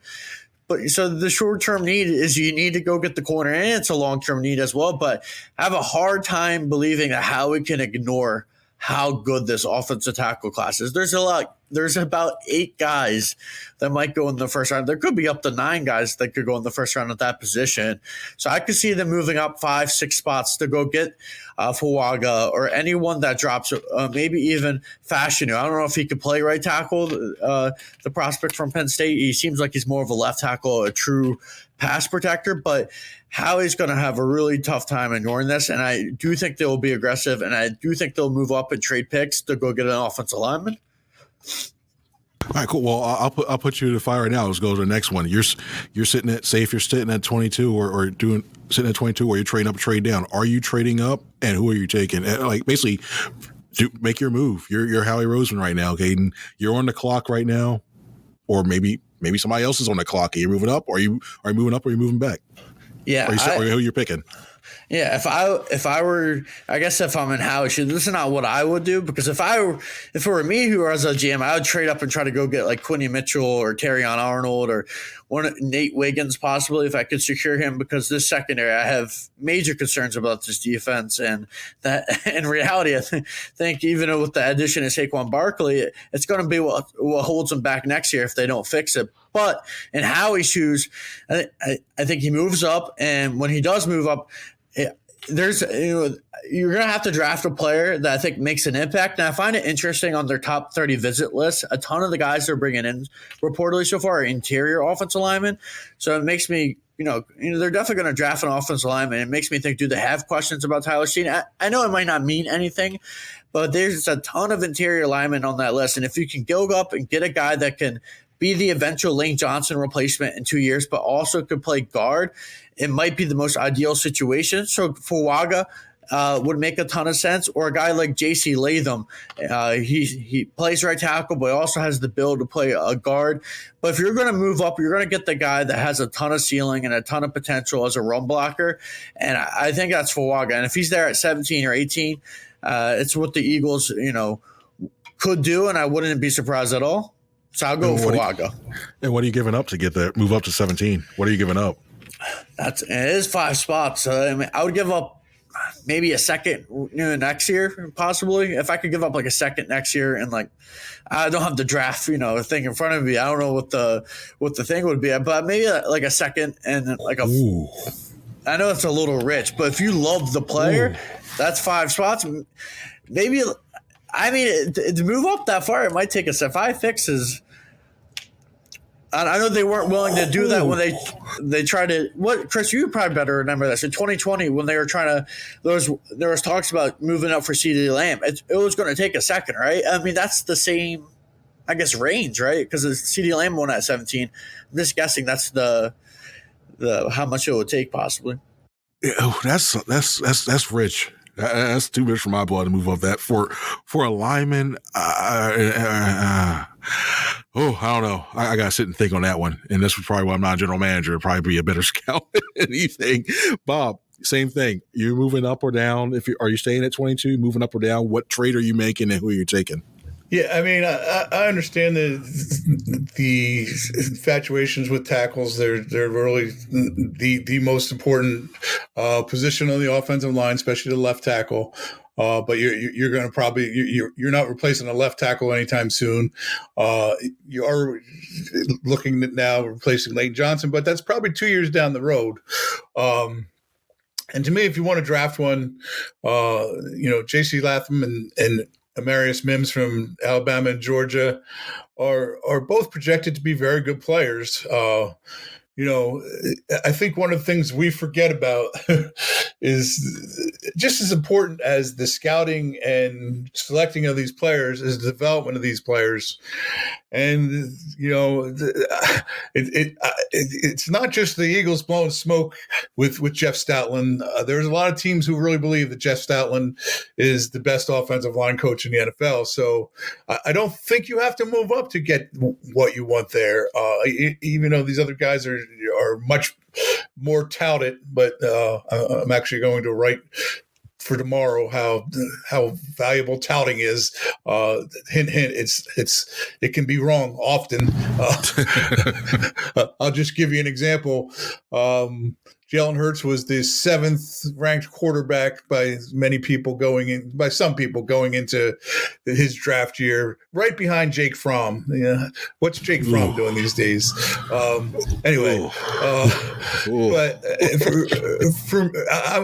so the short-term need is you need to go get the corner, and it's a long-term need as well. But I have a hard time believing that Howie can ignore how good this offensive tackle class is. There's about 8 guys that might go in the first round. There could be up to 9 guys that could go in the first round at that position. So I could see them moving up 5-6 spots to go get Fuaga or anyone that drops, maybe even Fashanu. I don't know if he could play right tackle, the prospect from Penn State. He seems like he's more of a left tackle, a true pass protector, but Howie's going to have a really tough time ignoring this, and I do think they will be aggressive, and I do think they'll move up and trade picks to go get an offensive lineman. All right, cool. Well, I'll put you to the fire right now. Let's go to the next one. You're sitting at, say if you're sitting at 22 or sitting at 22 or you're trading up or trade down. Are you trading up, and who are you taking? Like basically, make your move. You're Howie Roseman right now, Cayden. You're on the clock right now, or maybe somebody else is on the clock. Are you moving up? Or are you moving up? Or are you moving back? Yeah, or who you're picking? Yeah, if I were, I guess if I'm in Howie's shoes, this is not what I would do, because if it were me who was a GM, I would trade up and try to go get like Quinny Mitchell or Terrion Arnold or Nate Wiggins possibly if I could secure him, because this secondary, I have major concerns about this defense, and that in reality, I think even with the addition of Saquon Barkley, it's going to be what holds them back next year if they don't fix it. But in Howie's shoes, I think he moves up, and when he does move up, you're going to have to draft a player that I think makes an impact. And I find it interesting on their top 30 visit list, a ton of the guys they're bringing in reportedly so far are interior offensive linemen. So it makes me, they're definitely going to draft an offensive lineman. It makes me think, do they have questions about Tyler Steen? I know it might not mean anything, but there's a ton of interior linemen on that list. And if you can go up and get a guy that can be the eventual Lane Johnson replacement in 2 years, but also could play guard, it might be the most ideal situation. So Fuaga would make a ton of sense, or a guy like J.C. Latham. He plays right tackle, but also has the build to play a guard. But if you're going to move up, you're going to get the guy that has a ton of ceiling and a ton of potential as a run blocker, and I think that's Fuaga. And if he's there at 17 or 18, it's what the Eagles, could do, and I wouldn't be surprised at all. So I'll go Fuaga. And what are you giving up to get that move up to 17? What are you giving up? It is 5 spots. I would give up maybe a second next year, possibly. If I could give up like a second next year, and like I don't have the draft, thing in front of me. I don't know what the thing would be, but maybe like a second and like a. Ooh. I know it's a little rich, but if you love the player, that's 5 spots. Maybe. I mean, to move up that far, it might take us 5 fixes. I know they weren't willing to do that when they tried to. What, Chris? You probably better remember this. In 2020, when they were trying to, there was talks about moving up for CeeDee Lamb. It was going to take a second, right? I mean, that's the same, I guess, range, right? Because CeeDee Lamb won at 17. I'm just guessing that's the how much it would take, possibly. Yeah, that's rich. That's too much for my blood to move up that for a lineman. I don't know. I got to sit and think on that one. And this is probably why I'm not a general manager. It'd probably be a better scout than anything. Bob, same thing. You're moving up or down. Are you staying at 22, moving up or down? What trade are you making and who are you taking? Yeah, I mean, I understand the infatuations with tackles. They're really the most important position on the offensive line, especially the left tackle. But you're going to probably you're not replacing a left tackle anytime soon. You are looking at now replacing Lane Johnson, but that's probably 2 years down the road. And to me, if you want to draft one, J.C. Latham and Amarius Mims from Alabama and Georgia are both projected to be very good players. I think one of the things we forget about is just as important as the scouting and selecting of these players is the development of these players. And, it's not just the Eagles blowing smoke with Jeff Stoutland. There's a lot of teams who really believe that Jeff Stoutland is the best offensive line coach in the NFL. So I don't think you have to move up to get what you want there, even though these other guys are much more touted. But I'm actually going to write for tomorrow how valuable touting is. Hint, hint. It can be wrong often. I'll just give you an example. Jalen Hurts was the 7th ranked quarterback by some people going into his draft year, right behind Jake Fromm. Yeah, what's Jake Fromm doing these days? Anyway, but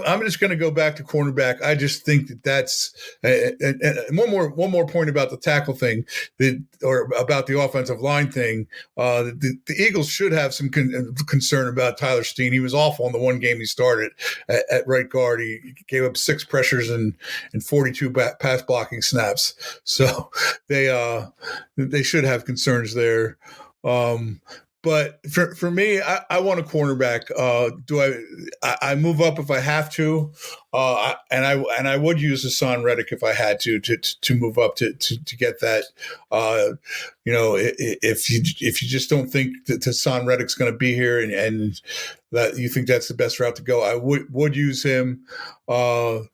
I'm just going to go back to cornerback. I just think that's and one more point about the tackle thing, or about the offensive line thing. The Eagles should have some concern about Tyler Steen. He was awful in the the one game he started at right guard. He gave up 6 pressures and 42 pass blocking snaps. So they should have concerns there. But for me, I want a cornerback. I move up if I have to, and I would use Haason Reddick if I had to move up to get that. If you just don't think that Haason Reddick's going to be here and that you think that's the best route to go, I would use him. The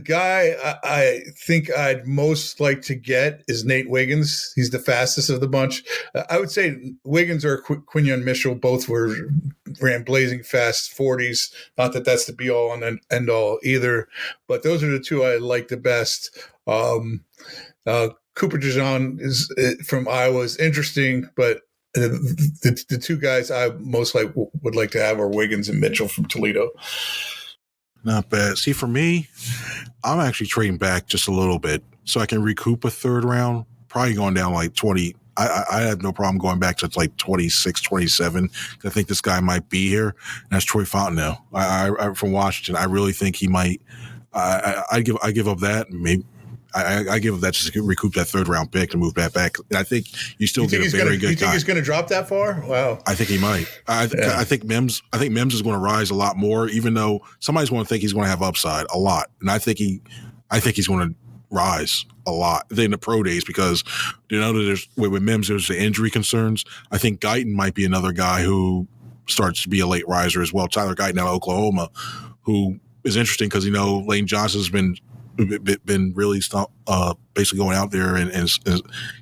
guy I think I'd most like to get is Nate Wiggins. He's the fastest of the bunch. I would say Wiggins or Quinyon Mitchell both ran blazing fast 40s. Not that that's the be all and end all either, but those are the two I like the best. Cooper DeJean is from Iowa is interesting, but the two guys I most would like to have are Wiggins and Mitchell from Toledo. Not bad. See, for me, I'm actually trading back just a little bit so I can recoup a third round, probably going down like 20. I have no problem going back to like 26, 27. I think this guy might be here. And that's Troy Fontenot. I from Washington. I really think he might. I give up that. Maybe I give up that just to recoup that third round pick to move that back. And I think you still get a very good guy. You think he's going to drop that far? Wow. I think he might. I think Mims is going to rise a lot more, even though somebody's going to think he's going to have upside a lot. And I think he's going to rise a lot in the pro days because there's with Mims there's the injury concerns. I think Guyton might be another guy who starts to be a late riser as well. Tyler Guyton out of Oklahoma, who is interesting because Lane Johnson's been really basically going out there and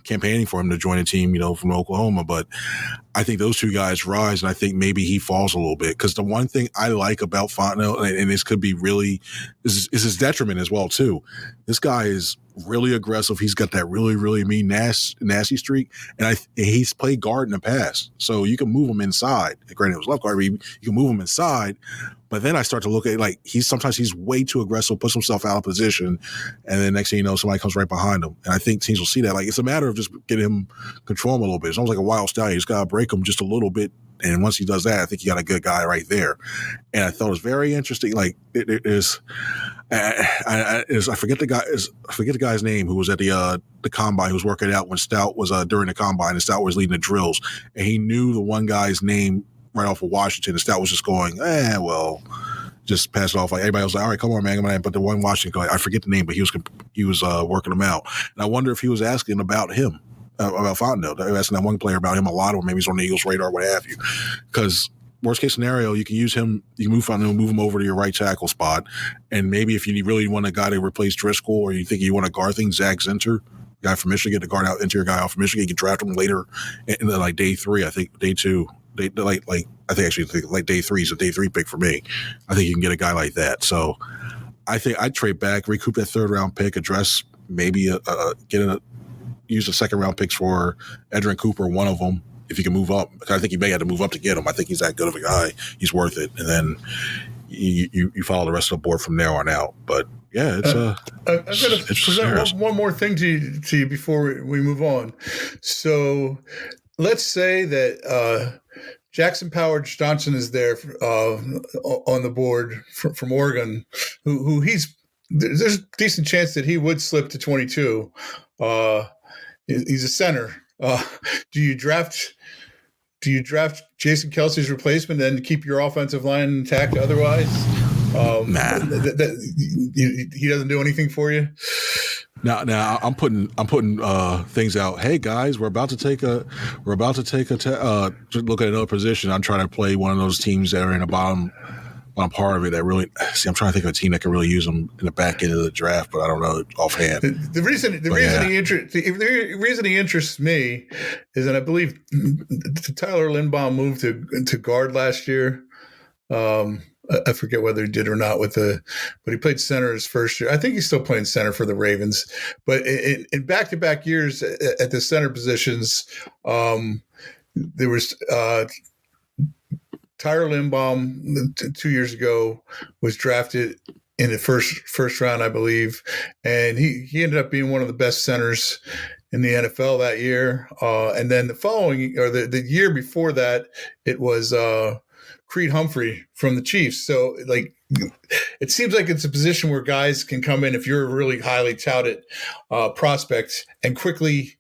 campaigning for him to join a team, from Oklahoma. But I think those two guys rise, and I think maybe he falls a little bit because the one thing I like about Fontenot, and this could be really is his detriment as well too. This guy is really aggressive. He's got that really, really mean, nasty streak, and he's played guard in the past, so you can move him inside. Granted, it was left guard, but you can move him inside. But then I start to look at sometimes he's way too aggressive, puts himself out of position, and then next thing you know, somebody comes right behind him. And I think teams will see that. It's a matter of just getting him control him a little bit. It's almost like a wild stallion. You just got to break him just a little bit. And once he does that, I think you got a good guy right there. And I thought it was very interesting. I forget the guy's name who was at the combine, who was working out when Stout was during the combine, and Stout was leading the drills, and he knew the one guy's name right off of Washington, and Stout was just going, just pass it off. Like everybody was like, all right, come on, man. But the one Washington guy, I forget the name, but he was working him out, and I wonder if he was asking about him. About Fontenot. They were asking that one player about him a lot, or maybe he's on the Eagles' radar, what have you. Because worst case scenario, you can use him, you can move Fontenot, move him over to your right tackle spot, and maybe if you really want a guy to replace Driscoll, or you think you want to guard things, Zach Zinter, guy from Michigan, to guard out interior guy off from Michigan, you can draft him later in day 3, I think, day 2. I think day 3 is a day 3 pick for me. I think you can get a guy like that. So I think I'd trade back, recoup that third round pick, address maybe use the second round picks for Edgerrin Cooper, one of them, if you can move up. I think you may have to move up to get him. I think he's that good of a guy. He's worth it. And then you follow the rest of the board from there on out. But yeah, it's I'm going to present one more thing to you before we move on. So let's say that Jackson Powers Johnson is there on the board from Oregon, who there's a decent chance that he would slip to 22. He's a center. Do you draft Jason Kelsey's replacement and keep your offensive line intact otherwise? Nah. He doesn't do anything for you? Now I'm putting things out. Hey guys, we're about to take a look at another position. I'm trying to play one of those teams that are in the bottom part of it that really I'm trying to think of a team that can really use them in the back end of the draft, but I don't know offhand. The reason he interests me is, and I believe Tyler Linbaum moved to guard last year. I forget whether he did or not but he played center his first year. I think he's still playing center for the Ravens, but in back-to-back years at the center positions, there was Tyler Linbaum 2 years ago was drafted in the first round, I believe, and he ended up being one of the best centers in the NFL that year. And then the following, or the year before that, it was Creed Humphrey from the Chiefs. So like, it seems like it's a position where guys can come in if you're a really highly touted prospect and quickly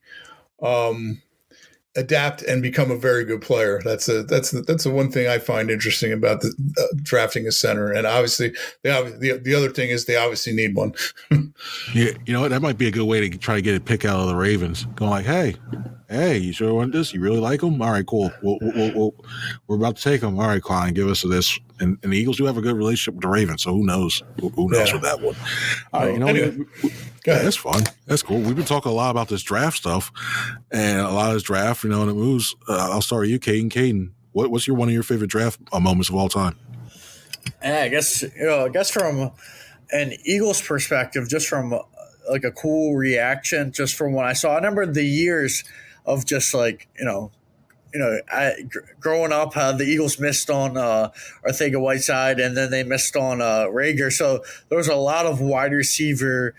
adapt and become a very good player. That's the one thing I find interesting about the drafting a center. And obviously, the other thing is they obviously need one. Yeah, you know what? That might be a good way to try to get a pick out of the Ravens. Going like, hey, you sure want this? You really like him? All right, cool. We're about to take him. All right, Klein, give us this. And the Eagles do have a good relationship with the Ravens, so who knows? Who knows with that one? All right, anyway, that's fun. That's cool. We've been talking a lot about this draft stuff, and a lot of this draft, and it moves. I'll start with you, Cayden. Cayden, what's one of your favorite draft moments of all time? And I guess from an Eagles perspective, just from like a cool reaction, just from what I saw. I remember the years of just like growing up, the Eagles missed on Arcega-Whiteside, and then they missed on Rager. So there was a lot of wide receiver,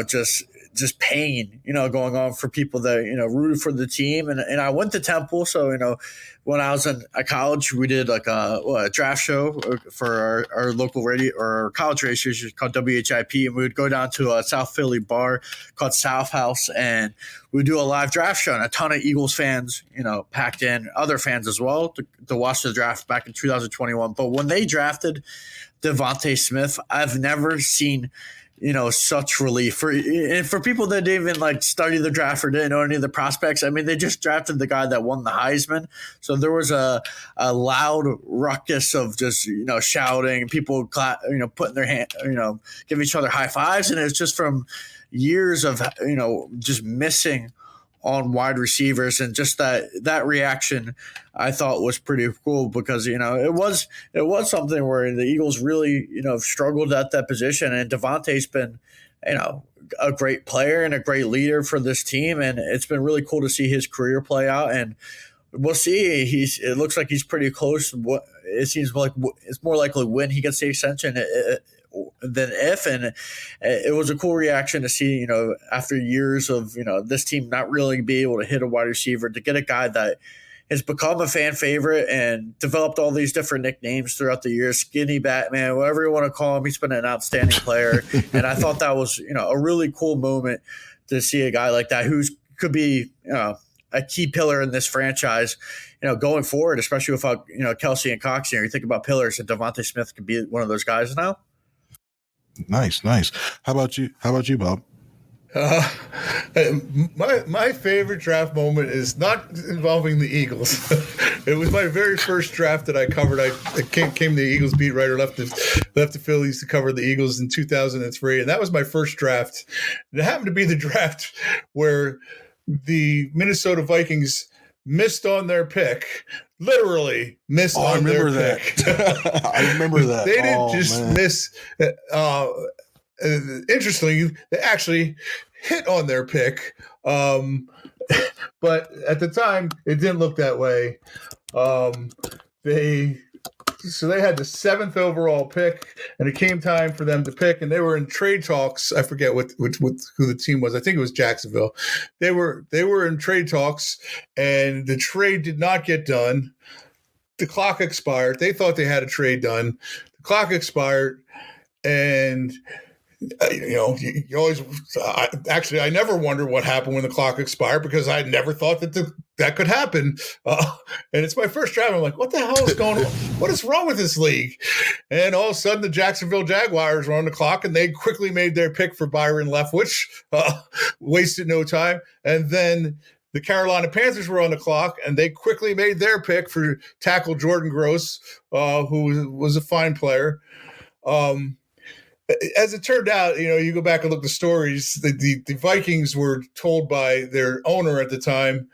just pain, going on for people that, rooted for the team. And I went to Temple. So, when I was in college, we did like a draft show for our local radio or college radio station called WHIP. And we would go down to a South Philly bar called South House, and we would do a live draft show. And a ton of Eagles fans, packed in, other fans as well to watch the draft back in 2021. But when they drafted Devontae Smith, I've never seen such relief for people that didn't even study the draft or didn't know any of the prospects. I mean, they just drafted the guy that won the Heisman. So there was a loud ruckus of just, shouting and people, putting their hand, giving each other high fives. And it's just from years of, just missing on wide receivers, and just that reaction I thought was pretty cool because, it was something where the Eagles really, struggled at that position, and Devontae's been, a great player and a great leader for this team. And it's been really cool to see his career play out, and we'll see. It looks like he's pretty close. It seems like it's more likely when he gets the extension than if. And it was a cool reaction to see, after years of, this team not really be able to hit a wide receiver, to get a guy that has become a fan favorite and developed all these different nicknames throughout the years. Skinny Batman, whatever you want to call him. He's been an outstanding player. And I thought that was, a really cool moment to see a guy like that who's could be, a key pillar in this franchise, going forward, especially without, Kelsey and Cox here. You think about pillars, and Devontae Smith could be one of those guys now. Nice. How about you, Bob? My favorite draft moment is not involving the Eagles. It was my very first draft that I covered. I came the Eagles beat writer, left the Phillies to cover the Eagles in 2003, and that was my first draft. It happened to be the draft where the Minnesota Vikings missed on their pick. Literally missed on their pick. I remember that. They didn't miss. Interestingly, they actually hit on their pick. But at the time, it didn't look that way. They had the 7th overall pick, and it came time for them to pick, and they were in trade talks. I forget who the team was. I think it was Jacksonville. They were in trade talks, and the trade did not get done. The clock expired. They thought they had a trade done. The clock expired, and you always I never wondered what happened when the clock expired, because I never thought that could happen. And it's my first draft. I'm like, what the hell is going on? What is wrong with this league? And all of a sudden, the Jacksonville Jaguars were on the clock, and they quickly made their pick for Byron Leftwich. Wasted no time. And then the Carolina Panthers were on the clock, and they quickly made their pick for tackle Jordan Gross, who was a fine player. As it turned out, you go back and look at the stories, the Vikings were told by their owner at the time,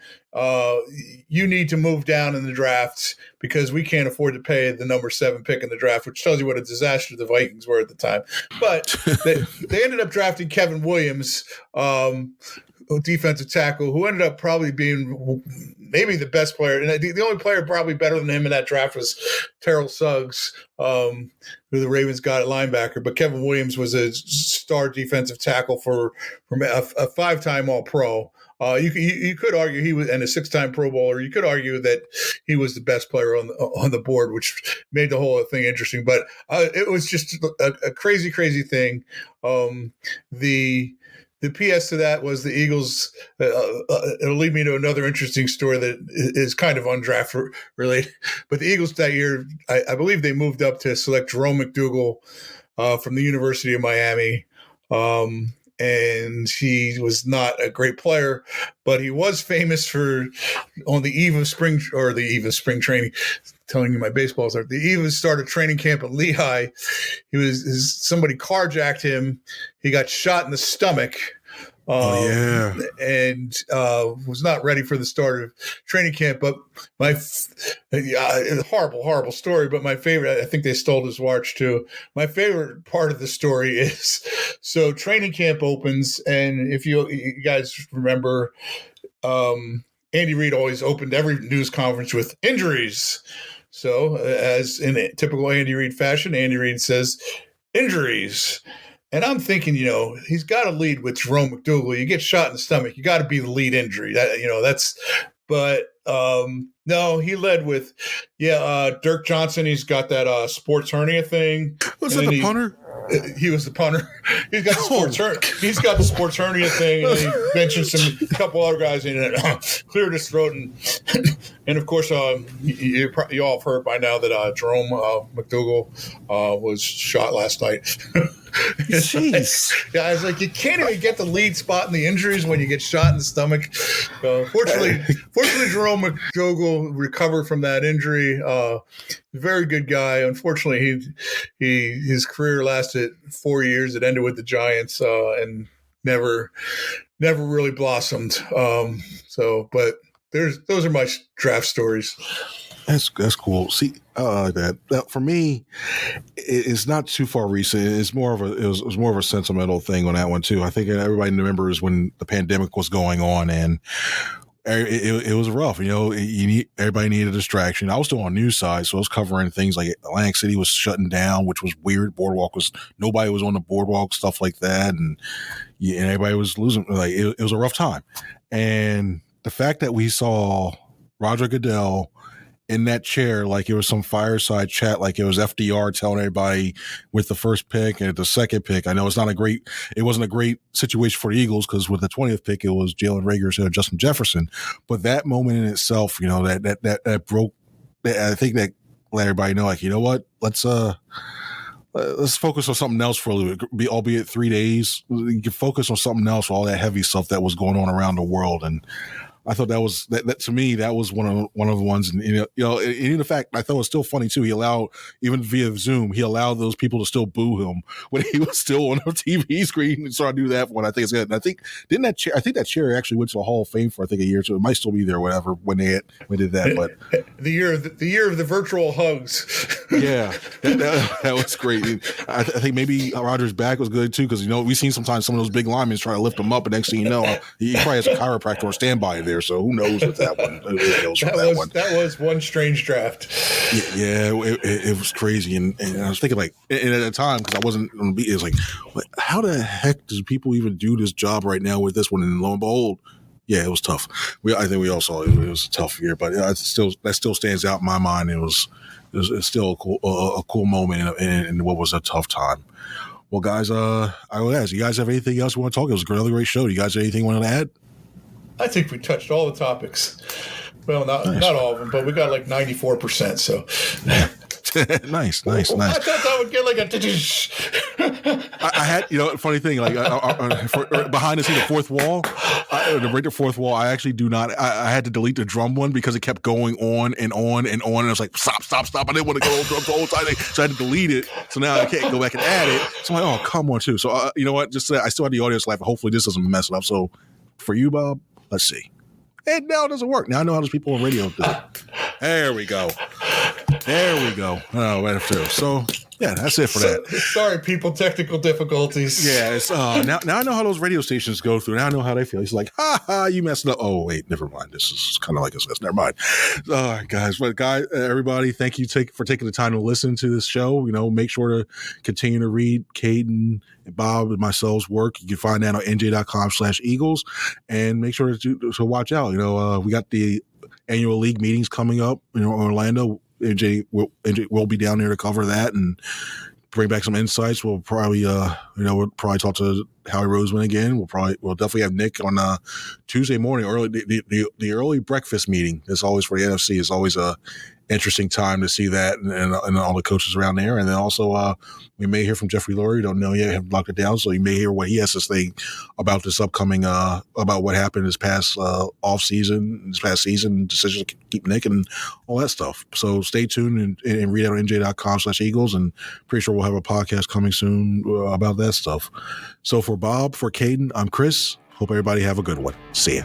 you need to move down in the draft because we can't afford to pay the number 7 pick in the draft, which tells you what a disaster the Vikings were at the time. But they ended up drafting Kevin Williams, defensive tackle, who ended up probably being maybe the best player. And the only player probably better than him in that draft was Terrell Suggs, who the Ravens got at linebacker. But Kevin Williams was a star defensive tackle from a 5-time All-Pro. You could argue he was, and a 6-time Pro Bowler. You could argue that he was the best player on the board, which made the whole thing interesting. But it was just a crazy, crazy thing. The PS to that was the Eagles. It'll lead me to another interesting story that is kind of undraft related. But the Eagles that year, I believe they moved up to select Jerome McDougal from the University of Miami. And he was not a great player, but he was famous for on the eve of spring training. Telling you my baseball start. The eve of start of training camp at Lehigh, somebody carjacked him. He got shot in the stomach. And was not ready for the start of training camp. But horrible story. But my favorite, I think they stole his watch too. My favorite part of the story is, so training camp opens, and if you guys remember, Andy Reid always opened every news conference with injuries. So as in a typical Andy Reid fashion, Andy Reid says injuries. And I'm thinking, he's got to lead with Jerome McDougal. You get shot in the stomach, you got to be the lead injury. No, he led with, Dirk Johnson. He's got that sports hernia thing. Was that the punter? He was the punter. He's got the sports hernia thing, and he mentioned a couple other guys in it. Cleared his throat, and of course, you all have heard by now that Jerome McDougal was shot last night. Jeez. Yeah, I was like, you can't even get the lead spot in the injuries when you get shot in the stomach. Fortunately, Jerome McDougal recovered from that injury. Very good guy. Unfortunately, his career lasted 4 years. It ended with the Giants and never really blossomed. But those are my draft stories. That's cool. See, that for me, it's not too far recent. It was more of a sentimental thing on that one too. I think everybody remembers when the pandemic was going on, and it was rough. Everybody needed a distraction. I was still on news side, so I was covering things like Atlantic City was shutting down, which was weird. Nobody was on the boardwalk, stuff like that, and everybody was losing. Like it was a rough time, and the fact that we saw Roger Goodell in that chair, like it was some fireside chat, like it was FDR telling everybody with the first pick and the second pick. I know it wasn't a great situation for the Eagles because with the 20th pick, it was Jalen Reagor instead of Justin Jefferson. But that moment in itself, that broke. I think that let everybody know, like, you know what? Let's focus on something else for a little bit. Albeit 3 days, you can focus on something else. All that heavy stuff that was going on around the world, and I thought that to me, that was one of the ones. And, in fact, I thought it was still funny too. He allowed, even via Zoom, those people to still boo him when he was still on a TV screen. And so I do that one. I think it's good. And I think that chair actually went to the Hall of Fame for, I think, a year. So it might still be there, or whatever, when they did that. But the year of the virtual hugs. Yeah, that was great. I think maybe Rodgers' back was good too, because we've seen sometimes some of those big linemen try to lift him up, and next thing you know, he probably has a chiropractor or standby there. So who knows with that one? That was one strange draft. Yeah, it was crazy, and I was thinking, like, and at the time, because I wasn't on the beat, it was like, how the heck does people even do this job right now with this one? And lo and behold, yeah, it was tough. I think we all saw it was a tough year, but that still stands out in my mind. It was still a cool moment in what was a tough time. Well, guys, I will ask you guys have anything else you want to talk? It was a really great show. Do you guys have anything you want to add? I think we touched all the topics. Well, not all of them, but we got like 94%. So nice. I thought I would get like a. I had, funny thing, like behind the scene, the fourth wall, to break the fourth wall. I actually do not. I had to delete the drum one because it kept going on and on and on. And I was like, stop. I didn't want to go drum the whole time, so I had to delete it. So now I can't go back and add it. So I'm like, oh, come on, too. So you know what? Just I still have the audience live. Hopefully, this doesn't mess it up. So for you, Bob, let's see. And now it doesn't work. Now I know how those people on radio do it. There we go. There we go. Oh, right through. So yeah, that's it for that. Sorry, people, technical difficulties. Yeah, it's now I know how those radio stations go through. Now I know how they feel. He's like, ha ha, you messed up. Oh wait, never mind. This is kind of like this. Never mind. All right, guys. But everybody, thank you for taking the time to listen to this show. Make sure to continue to read Cayden and Bob and myself's work. You can find that on NJ.com/Eagles, and make sure to watch out. We got the annual league meetings coming up in Orlando. NJ will be down there to cover that and bring back some insights. We'll probably we'll probably talk to Howie Roseman again. We'll definitely have Nick on Tuesday morning early. The early breakfast meeting is always for the NFC is always a interesting time to see that and all the coaches around there. And then also we may hear from Jeffrey Lurie. Don't know yet, haven't locked it down. So you may hear what he has to say about this upcoming about what happened this past season, decisions to keep Nick and all that stuff. So stay tuned and read out on NJ.com/Eagles, and pretty sure we'll have a podcast coming soon about that stuff. So for Bob, for Cayden, I'm Chris. Hope everybody have a good one. See ya.